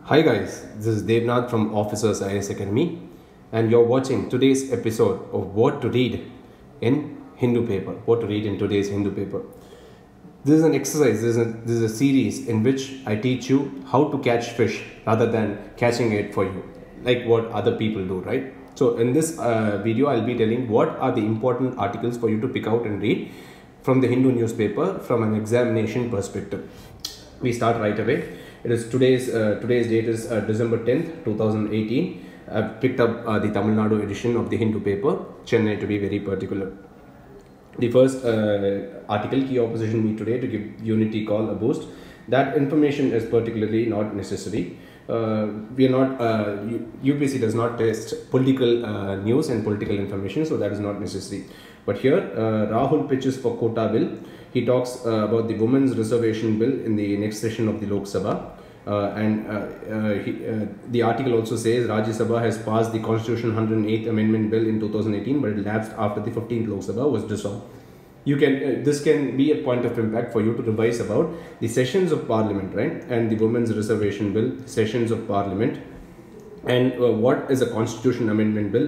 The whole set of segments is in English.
Hi guys, this is Devnath from Officers IAS Academy and you're watching today's episode of what to read in Hindu paper. What to read in today's Hindu paper. This is an exercise, this is a series in which I teach you how to catch fish rather than catching it for you, like what other people do, right? So in this video, I'll be telling what are the important articles for you to pick out and read from the Hindu newspaper from an examination perspective. We start right away. It is today's date is December 10th, 2018. I've picked up the Tamil Nadu edition of the Hindu paper, Chennai to be very particular. The first article, key opposition meet today to give unity call a boost. That information is particularly not necessary. We are not, UPSC does not test political news and political information, so that is not necessary. But here, Rahul pitches for quota bill. He talks about the women's reservation bill in the next session of the Lok Sabha. The article also says Rajya Sabha has passed the Constitution 108th Amendment Bill in 2018, but it lapsed after the 15th Lok Sabha was dissolved. You can this can be a point of impact for you to revise about the sessions of Parliament, right? And the Women's Reservation Bill, sessions of Parliament, and what is a Constitution Amendment Bill?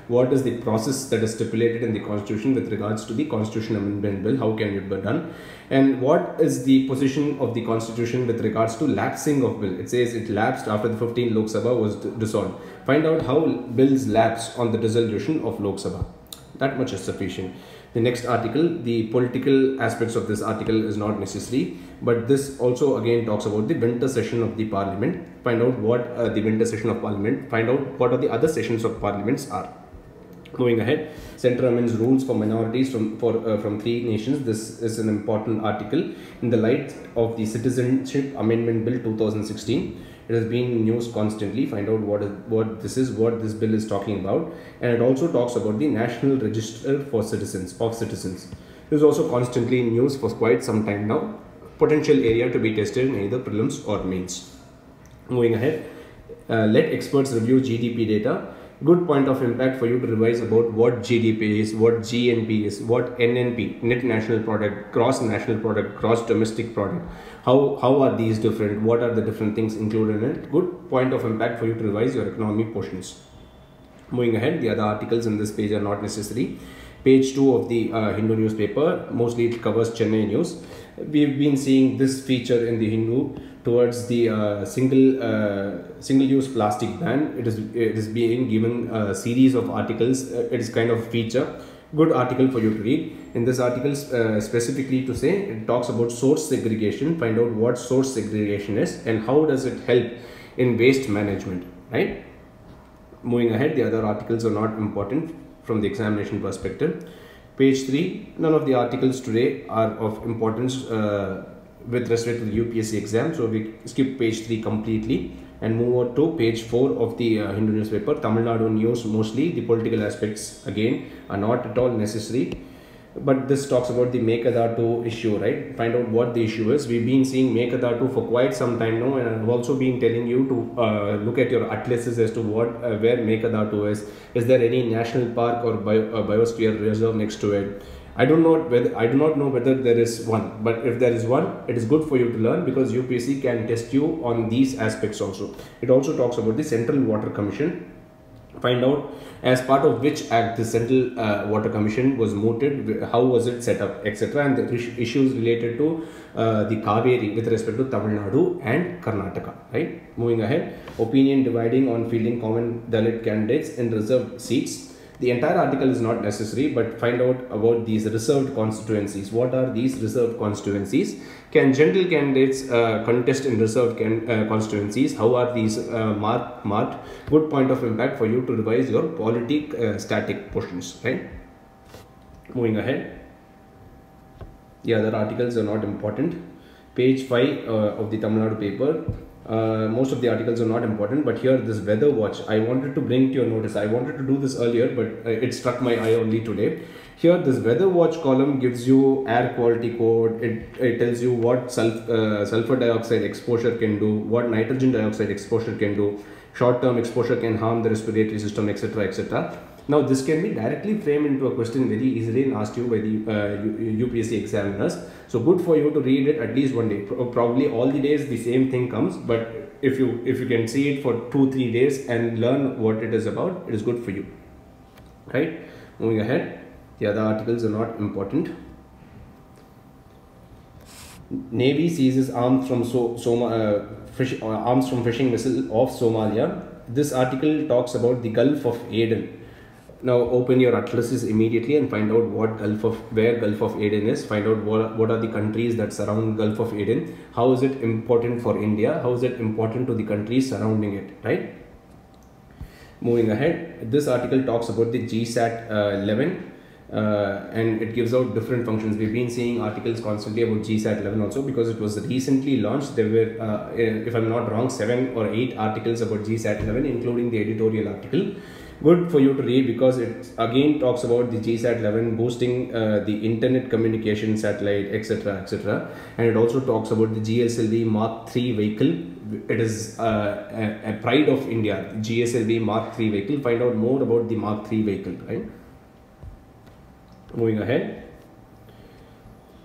What is the process that is stipulated in the Constitution with regards to the Constitution Amendment Bill? How can it be done? And what is the position of the Constitution with regards to lapsing of bill? It says it lapsed after the 15th Lok Sabha was dissolved. Find out how bills lapse on the dissolution of Lok Sabha. That much is sufficient. The next article, the political aspects of this article is not necessary, but this also again talks about the winter session of the Parliament. Find out what the winter session of Parliament, find out what are the other sessions of Parliaments are. Moving ahead, Centre amends rules for minorities from three nations. This is an important article in the light of the Citizenship Amendment Bill 2016. It has been in news constantly. Find out what this bill is talking about, and it also talks about the National Register for Citizens. This is also constantly in news for quite some time now. Potential area to be tested in either prelims or mains. Moving ahead, let experts review GDP data. Good point of impact for you to revise about what GDP is, what GNP is, what NNP, Net National Product, Gross National Product, Gross Domestic Product. How are these different? What are the different things included in it? Good point of impact for you to revise your economy portions. Moving ahead, the other articles in this page are not necessary. Page 2 of the Hindu newspaper, mostly it covers Chennai news. We've been seeing this feature in the Hindu towards the single-use plastic ban. It is being given a series of articles. It is kind of a feature. Good article for you to read. In this article, specifically to say, it talks about source segregation. Find out what source segregation is and how does it help in waste management, right? Moving ahead, the other articles are not important from the examination perspective. Page 3, none of the articles today are of importance with respect to the UPSC exam. So we skip page 3 completely and move on to page 4 of the Hindu newspaper. Tamil Nadu news, mostly the political aspects again are not at all necessary. But this talks about the Mekadatu issue, right? Find out what the issue is. We've been seeing Mekadatu for quite some time now, and I've also been telling you to look at your atlases as to where Mekadatu is. Is there any national park or biosphere reserve next to it? I do not know whether there is one, but if there is one, it is good for you to learn because UPSC can test you on these aspects also. It also talks about the Central Water Commission. Find out as part of which act the Central Water Commission was mooted, how was it set up, etc. and the issues related to the Kaveri with respect to Tamil Nadu and Karnataka, right? Moving ahead, opinion dividing on fielding common Dalit candidates in reserved seats. The entire article is not necessary, but find out about these reserved constituencies. What are these reserved constituencies? Can general candidates contest in reserved constituencies? How are these marked? Good point of impact for you to revise your static portions, right? Moving ahead, the other articles are not important. Page 5 of the Tamil Nadu paper. Most of the articles are not important, but here this weather watch I wanted to bring to your notice. I wanted to do this earlier, but it struck my eye only today. Here this weather watch column gives you air quality code. It tells you what sulfur dioxide exposure can do, what nitrogen dioxide exposure can do, short term exposure can harm the respiratory system, etc., etc. Now this can be directly framed into a question very easily and asked you by the UPSC examiners. So good for you to read it at least one day. Probably all the days the same thing comes, but if you can see it for 2-3 days and learn what it is about, it is good for you. Right? Moving ahead, the other articles are not important. Navy seizes arms from arms from fishing vessel off Somalia. This article talks about the Gulf of Aden. Now open your atlases immediately and find out where Gulf of Aden is. Find out what are the countries that surround Gulf of Aden. How is it important for India? How is it important to the countries surrounding it? Right? Moving ahead, this article talks about the GSAT 11. And it gives out different functions. We've been seeing articles constantly about GSAT 11 also, because it was recently launched. There were, if I'm not wrong, 7 or 8 articles about GSAT 11, including the editorial article. Good for you to read, because it again talks about the GSAT 11 boosting the internet communication satellite, etc., etc. And it also talks about the GSLV Mark III vehicle. It is a pride of India, GSLV Mark III vehicle. Find out more about the Mark III vehicle, right? Moving ahead,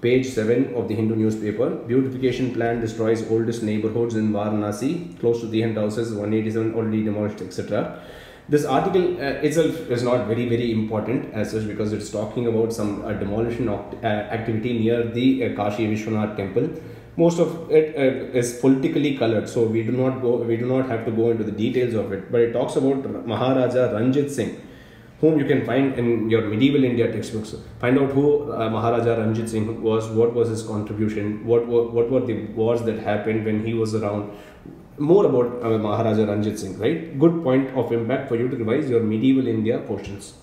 page 7 of the Hindu newspaper. Beautification plan destroys oldest neighborhoods in Varanasi. Close to 300 houses, 187 already demolished, etc. This article itself is not very important as such, because it's talking about some demolition activity near the Kashi Vishwanath temple. Most of it is politically colored, so we do not have to go into the details of it. But it talks about Maharaja Ranjit Singh, whom you can find in your medieval India textbooks. Find out who Maharaja Ranjit Singh was, what was his contribution, what were the wars that happened when he was around. More about Maharaja Ranjit Singh, right? Good point of impact for you to revise your medieval India portions.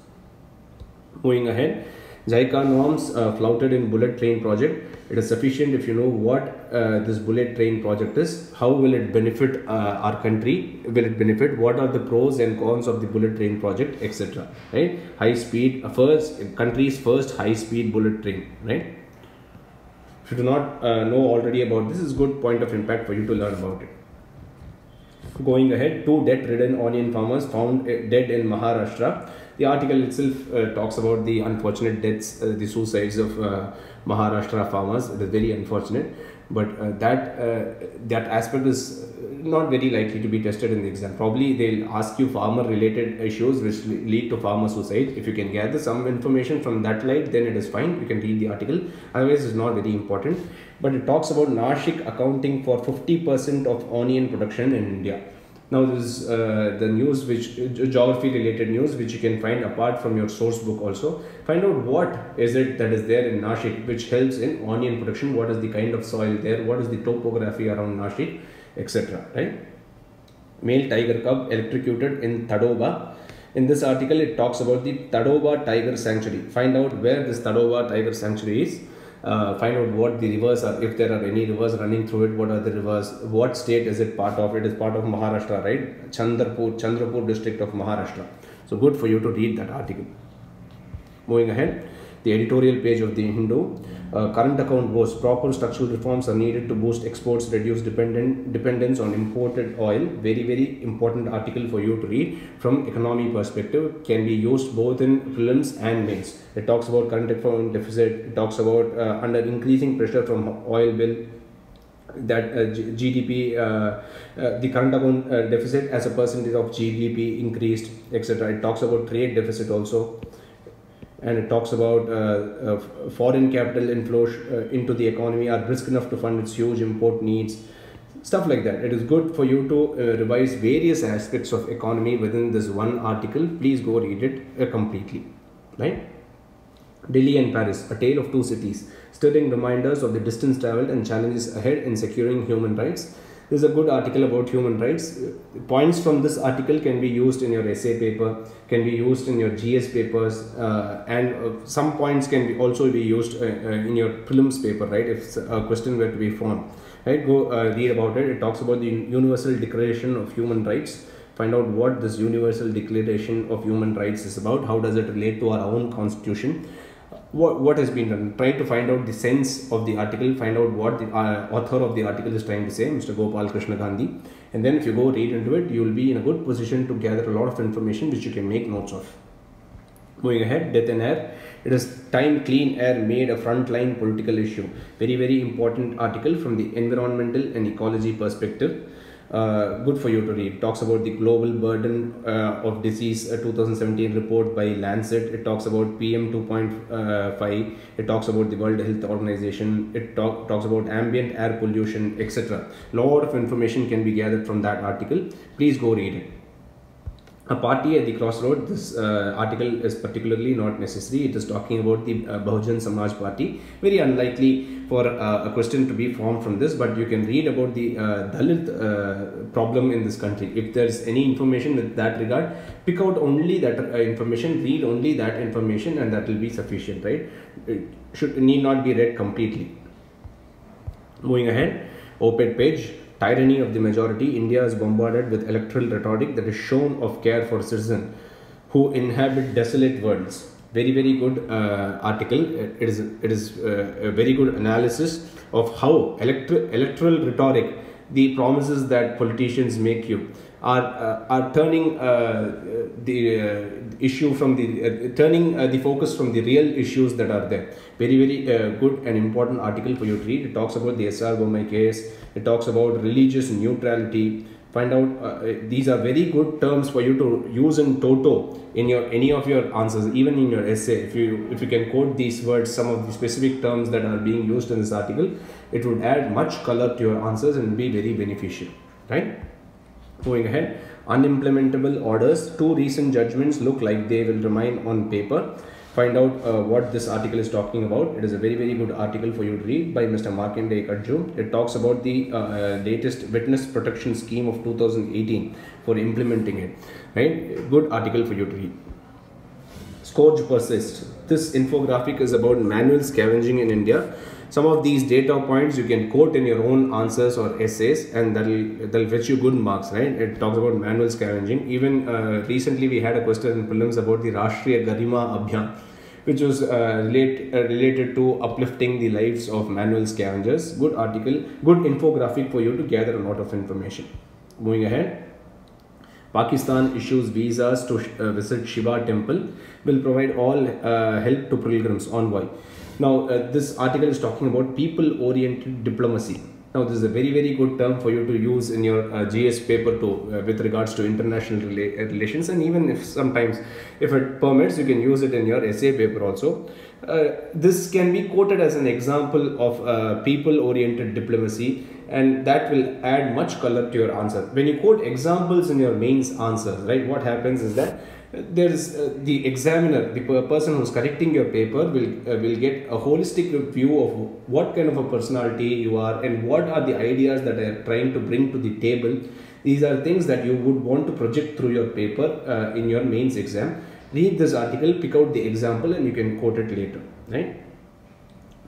Moving ahead, JICA norms flouted in bullet train project. It is sufficient if you know what this bullet train project is. How will it benefit our country? Will it benefit? What are the pros and cons of the bullet train project, etc. Right? High speed, country's first high speed bullet train. Right? If you do not know already about this, is good point of impact for you to learn about it. Going ahead, 2 death-ridden onion farmers found dead in Maharashtra. The article itself talks about the unfortunate deaths, the suicides of Maharashtra farmers. It is very unfortunate, but that aspect is not very likely to be tested in the exam. Probably they'll ask you farmer-related issues which lead to farmer suicide. If you can gather some information from that light, then it is fine. You can read the article. Otherwise, it's not very important. But it talks about Nashik accounting for 50% of onion production in India. Now this is the news, which geography related news, which you can find apart from your source book also. Find out what is it that is there in Nashik which helps in onion production, what is the kind of soil there, what is the topography around Nashik, etc. Right? Male tiger cub electrocuted in Tadoba. In this article, it talks about the Tadoba Tiger Sanctuary. Find out where this Tadoba Tiger Sanctuary is. Find out what the rivers are, if there are any rivers running through it, what are the rivers, what state is it part of. It is part of Maharashtra, right? Chandrapur district of Maharashtra. So good for you to read that article. Moving ahead, the editorial page of the Hindu. Current account was proper structural reforms are needed to boost exports, reduce dependence on imported oil. Very important article for you to read from economy perspective. Can be used both in prelims and mains. It talks about current account deficit. It talks about under increasing pressure from oil bill, that GDP, the current account deficit as a percentage of GDP increased, etc. It talks about trade deficit also. And it talks about foreign capital inflow into the economy are brisk enough to fund its huge import needs, stuff like that. It is good for you to revise various aspects of economy within this one article. Please go read it completely. Right? Delhi and Paris, a tale of two cities, stirring reminders of the distance traveled and challenges ahead in securing human rights. This is a good article about human rights. Points from this article can be used in your essay paper, can be used in your GS papers, and some points can also be used in your prelims paper, right? If a question were to be formed, right? Go read about it. It talks about the Universal Declaration of Human Rights. Find out what this Universal Declaration of Human Rights is about. How does it relate to our own constitution? What has been done. Try to find out the sense of the article, find out what the author of the article is trying to say, Mr. Gopal Krishna Gandhi, and then if you go read into it, you will be in a good position to gather a lot of information which you can make notes of. Moving ahead, death and air. It is time clean air made a frontline political issue. Very, very important article from the environmental and ecology perspective. Good for you to read. It talks about the global burden of disease 2017 report by Lancet. It talks about PM 2.5. It talks about the World Health Organization. It talks about ambient air pollution, etc. Lot of information can be gathered from that article. Please go read it. A party at the crossroad. This article is particularly not necessary. It is talking about the Bahujan Samaj Party. Very unlikely for a question to be formed from this, but you can read about the Dalit problem in this country. If there is any information with that regard, pick out only that information, read only that information, and that will be sufficient, right? It need not be read completely. Moving ahead, op-ed page. Tyranny of the majority. India is bombarded with electoral rhetoric that is shown of care for citizens who inhabit desolate worlds. Very, very good article. It is a very good analysis of how electoral rhetoric, the promises that politicians make you, are turning the issue from the turning the focus from the real issues that are there. Very, very good and important article for you to read. It talks about the SR Bommai case. It talks about religious neutrality. Find out these are very good terms for you to use in toto in your any of your answers, even in your essay. If you can quote these words, some of the specific terms that are being used in this article, it would add much color to your answers and be very beneficial, right? Moving ahead, unimplementable orders. 2 recent judgments look like they will remain on paper. Find out what this article is talking about. It is a very, very good article for you to read by Mr. Markandey Kadju. It talks about the latest witness protection scheme of 2018 for implementing it. Right? Good article for you to read. Scourge persists. This infographic is about manual scavenging in India. Some of these data points you can quote in your own answers or essays, and that'll fetch you good marks, right? It talks about manual scavenging. Even recently we had a question in prelims about the Rashtriya Garima Abhiyan, which was related to uplifting the lives of manual scavengers. Good article, good infographic for you to gather a lot of information. Moving ahead. Pakistan issues visas to visit Shiva temple, will provide all help to pilgrims, envoy. Now, this article is talking about people-oriented diplomacy. Now, this is a very, very good term for you to use in your GS paper too, with regards to international relations, and even if sometimes, if it permits, you can use it in your essay paper also. This can be quoted as an example of people-oriented diplomacy, and that will add much color to your answer. When you quote examples in your mains answers, right, what happens is that there is the examiner, the person who's correcting your paper will get a holistic view of what kind of a personality you are and what are the ideas that I are trying to bring to the table. These are things that you would want to project through your paper in your mains exam. Read this article, pick out the example, and you can quote it later, right?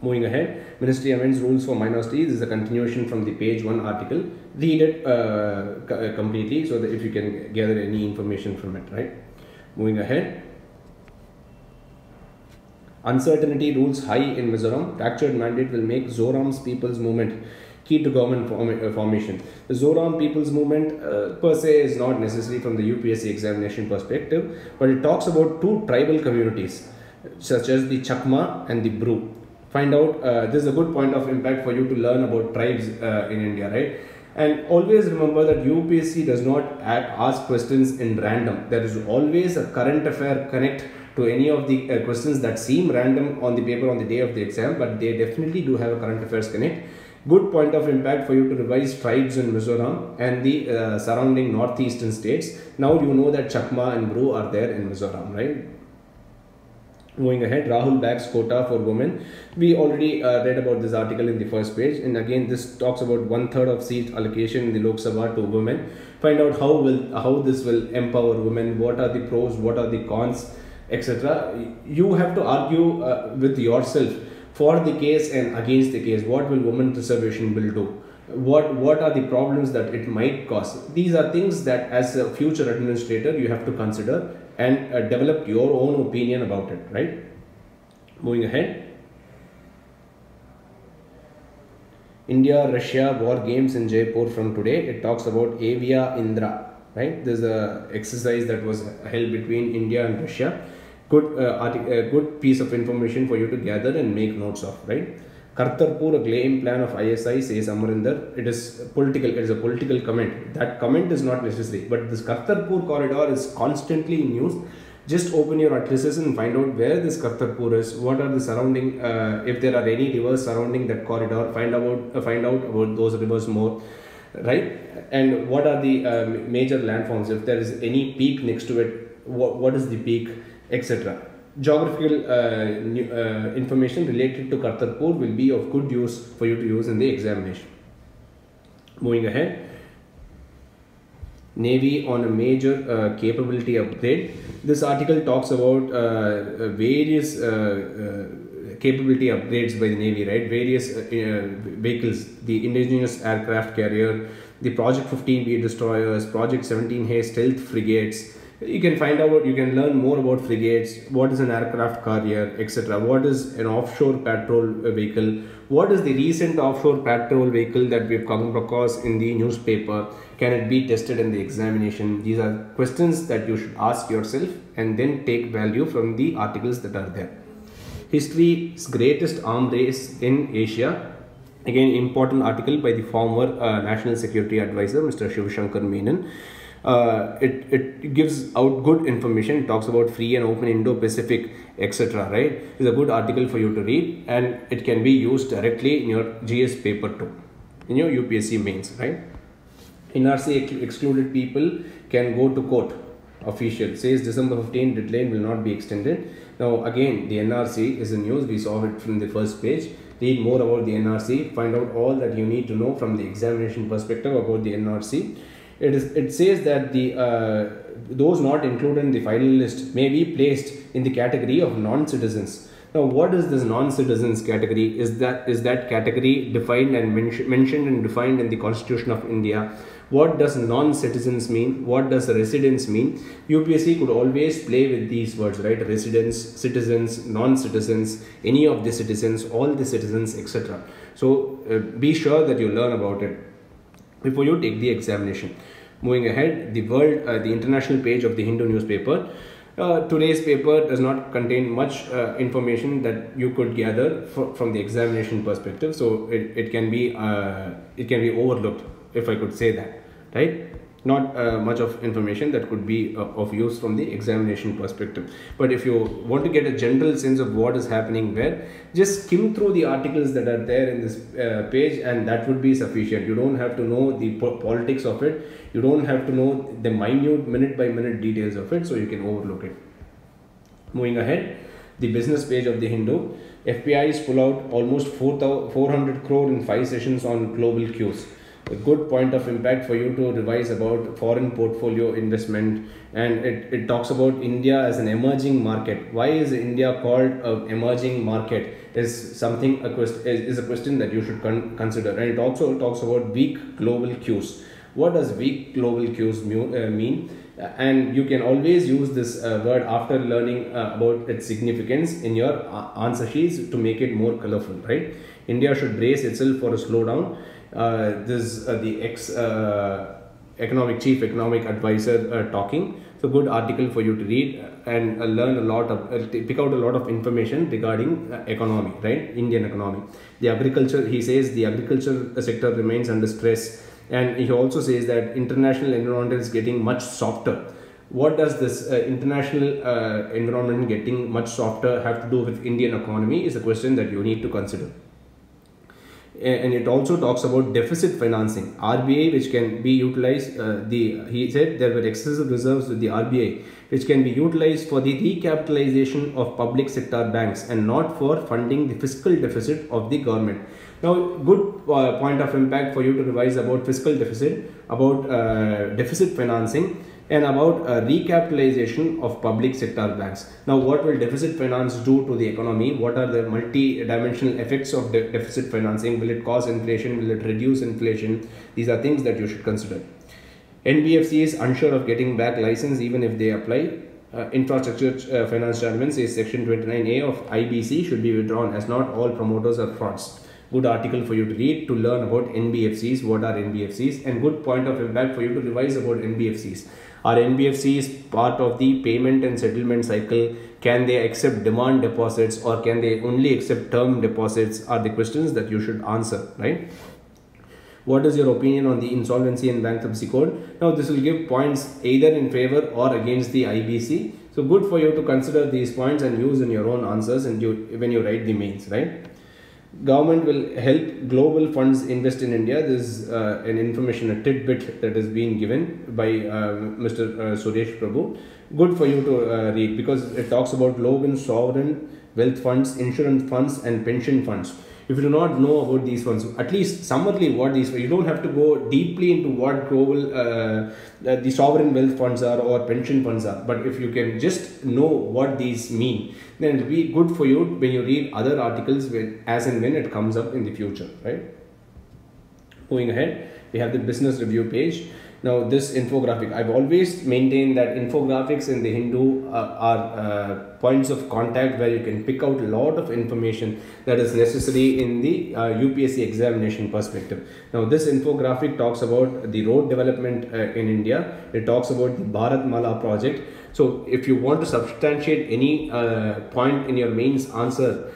Moving ahead, Ministry amends rules for minorities. This is a continuation from the page 1 article. Read it completely so that if you can gather any information from it, right? Moving ahead, uncertainty rules high in Mizoram. Fractured mandate will make Zoram's people's movement key to government formation. The Zoram people's movement per se is not necessary from the UPSC examination perspective, but it talks about 2 tribal communities such as the Chakma and the Bru. Find out, this is a good point of impact for you to learn about tribes in India, right? And always remember that UPSC does not ask questions in random. There is always a current affair connect to any of the questions that seem random on the paper on the day of the exam, but they definitely do have a current affairs connect. Good point of impact for you to revise tribes in Mizoram and the surrounding northeastern states. Now you know that Chakma and Bru are there in Mizoram, right? Moving ahead, Rahul backs quota for women. We already read about this article in the first page, and again this talks about 1/3 of seat allocation in the Lok Sabha to women. Find out how this will empower women, what are the pros, what are the cons, etc. You have to argue with yourself for the case and against the case. What will women reservation bill do? What are the problems that it might cause? These are things that as a future administrator you have to consider and develop your own opinion about it, right? Moving ahead, India-Russia war games in Jaipur from today. It talks about Avia Indra, right? There's a exercise that was held between India and Russia. good piece of information for you to gather and make notes of, right? Kartarpur, a game plan of ISI, says Amarinder. It is political. It is a political comment. That comment is not necessary, but this Kartarpur corridor is constantly in news. Just open your atlases and find out where this Kartarpur is. What are the surrounding? If there are any rivers surrounding that corridor, find out about those rivers more, right? And what are the major landforms? If there is any peak next to it, what is the peak, etc. Geographical information related to Kartarpur will be of good use for you to use in the examination. Moving ahead, Navy on a major capability upgrade. This article talks about various capability upgrades by the Navy, right? Various vehicles, the indigenous aircraft carrier, the Project 15B destroyers, Project 17A stealth frigates. You can find out, you can learn more about frigates, what is an aircraft carrier, etc. What is an offshore patrol vehicle? What is the recent offshore patrol vehicle that we've come across in the newspaper? Can it be tested in the examination? These are questions that you should ask yourself and then take value from the articles that are there. History's greatest arm race in Asia. Again, important article by the former National Security Advisor, Mr. Shiv Shankar Menon. It gives out good information. It talks about free and open Indo-Pacific, etc. Right? It's a good article for you to read, and it can be used directly in your GS paper too, in your UPSC mains. Right? NRC excluded people can go to court. Official says December 15 deadline will not be extended. Now again, the NRC is in news. We saw it from the first page. Read more about the NRC. Find out all that you need to know from the examination perspective about the NRC. It says that those not included in the final list may be placed in the category of non-citizens. Now, what is this non-citizens category? Is that category defined and mentioned and defined in the Constitution of India? What does non-citizens mean? What does residents mean? UPSC could always play with these words, right? Residents, citizens, non-citizens, any of the citizens, all the citizens, etc. So be sure that you learn about it before you take the examination. Moving ahead, the international page of the Hindu newspaper. Today's paper does not contain much information that you could gather from the examination perspective, so it can be overlooked, if I could say that, right? Not much of information that could be of use from the examination perspective. But if you want to get a general sense of what is happening where, just skim through the articles that are there in this page, and that would be sufficient. You don't have to know the politics of it. You don't have to know the minute, minute by minute details of it, so you can overlook it. Moving ahead, the business page of the Hindu. FPIs pull out almost 400 crore in 5 sessions on global cues. A good point of impact for you to revise about foreign portfolio investment, and it talks about India as an emerging market. Why is India called an emerging market is a question that you should consider. And it also talks about weak global cues. What does weak global cues mean? And you can always use this word after learning about its significance in your answer sheets to make it more colorful, right? India should brace itself for a slowdown. This the chief economic advisor talking. So good article for you to read and learn a lot of pick out a lot of information regarding economy, right? Indian economy. The agriculture, he says the agriculture sector remains under stress, and he also says that international environment is getting much softer. What does this international environment getting much softer have to do with Indian economy is a question that you need to consider. And it also talks about deficit financing, RBI, which can be utilized. He said there were excessive reserves with the RBI, which can be utilized for the recapitalization of public sector banks and not for funding the fiscal deficit of the government. Now, good point of impact for you to revise about fiscal deficit, about deficit financing, and about recapitalization of public sector banks. Now, what will deficit finance do to the economy? What are the multi-dimensional effects of deficit financing? Will it cause inflation? Will it reduce inflation? These are things that you should consider. NBFC is unsure of getting back license even if they apply. Infrastructure Finance Chairman says Section 29A of IBC should be withdrawn as not all promoters are frauds. good article for you to read to learn about NBFCs, what are NBFCs, and good point of impact for you to revise about NBFCs. Are NBFCs part of the payment and settlement cycle? Can they accept demand deposits, or can they only accept term deposits? Are the questions that you should answer, right? What is your opinion on the insolvency and bankruptcy code? Now this will give points either in favor or against the IBC. So good for you to consider these points and use in your own answers and when you write the mains, right? Government will help global funds invest in India. This is an information, a tidbit that is being given by Mr. Suresh Prabhu. Good for you to read, because it talks about global sovereign wealth funds, insurance funds and pension funds. If you do not know about these funds, at least summarily what these, you don't have to go deeply into what global the sovereign wealth funds are or pension funds are, but if you can just know what these mean, then it will be good for you when you read other articles as and when it comes up in the future, right? Moving ahead, we have the business review page. Now this infographic, I've always maintained that infographics in the Hindu are points of contact where you can pick out a lot of information that is necessary in the UPSC examination perspective. Now this infographic talks about the road development in India. It talks about the Bharat Mala project. So if you want to substantiate any point in your mains answer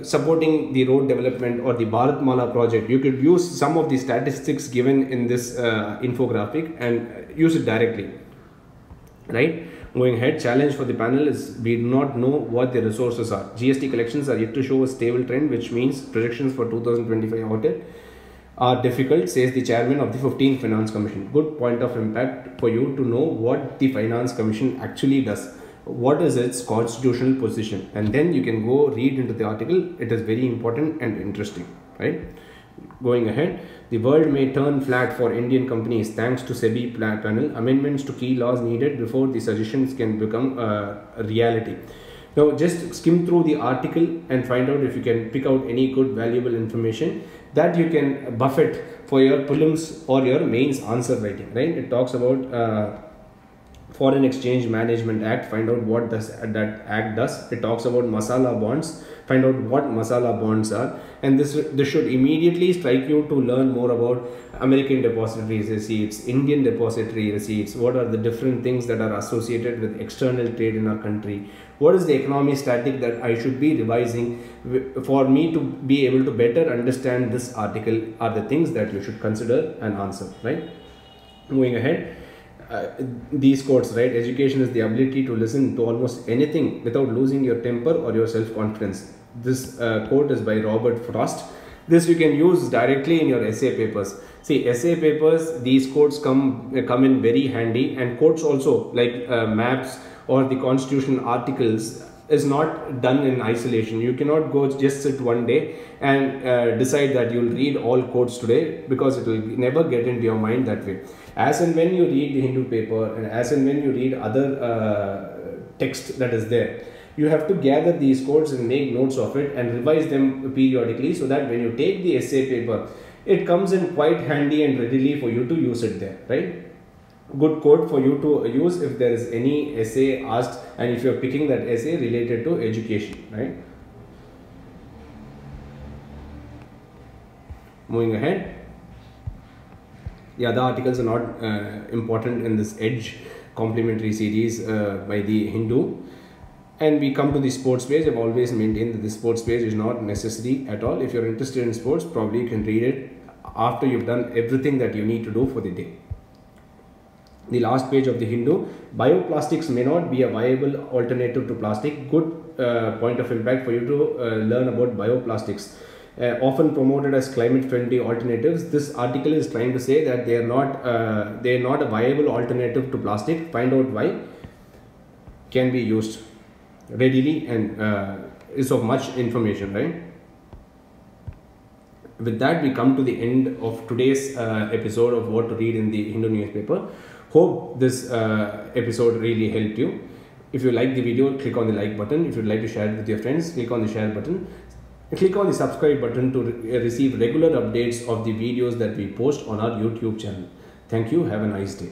supporting the road development or the Bharat Mala project, you could use some of the statistics given in this infographic and use it directly, right? Going ahead, challenge for the panel is we do not know what the resources are. GST collections are yet to show a stable trend, which means projections for 2025 audit are difficult, says the chairman of the 15th Finance Commission. Good point of impact for you to know what the Finance Commission actually does. What is its constitutional position, and then you can go read into the article. It is very important and interesting, right? Going ahead, the world may turn flat for Indian companies thanks to SEBI panel. Amendments to key laws needed before the suggestions can become a reality. Now just skim through the article and find out if you can pick out any good valuable information that you can buffet for your prelims or your mains answer writing, right? It talks about Foreign Exchange Management Act. Find out what that act does. It talks about masala bonds. Find out what masala bonds are, and this should immediately strike you to learn more about American depository receipts, Indian depository receipts. What are the different things that are associated with external trade in our country? What is the economic static that I should be revising for me to be able to better understand this article? Are the things that you should consider and answer, right? Moving ahead. These quotes, right? Education is the ability to listen to almost anything without losing your temper or your self-confidence. This quote is by Robert Frost. This you can use directly in your essay papers. See, essay papers, these quotes come in very handy, and quotes also like maps or the constitution articles is not done in isolation. You cannot go just sit one day and decide that you'll read all quotes today, because it will never get into your mind that way. As and when you read the Hindu paper and as and when you read other text that is there, you have to gather these quotes and make notes of it and revise them periodically, so that when you take the essay paper, it comes in quite handy and readily for you to use it there, right? Good quote for you to use if there is any essay asked and if you are picking that essay related to education, right? Moving ahead. The other articles are not important in this Edge complimentary series by the Hindu. And we come to the sports page. I've always maintained that the sports page is not necessary at all. If you're interested in sports, probably you can read it after you've done everything that you need to do for the day. The last page of the Hindu, bioplastics may not be a viable alternative to plastic. Good point of impact for you to learn about bioplastics. Often promoted as climate-friendly alternatives, this article is trying to say that they are not a viable alternative to plastic. Find out why. Can be used readily and is of much information, right? With that, we come to the end of today's episode of what to read in the Hindu newspaper. Hope this episode really helped you. If you like the video, click on the like button. If you'd like to share it with your friends, click on the share button. Click on the subscribe button to receive regular updates of the videos that we post on our YouTube channel. Thank you. Have a nice day.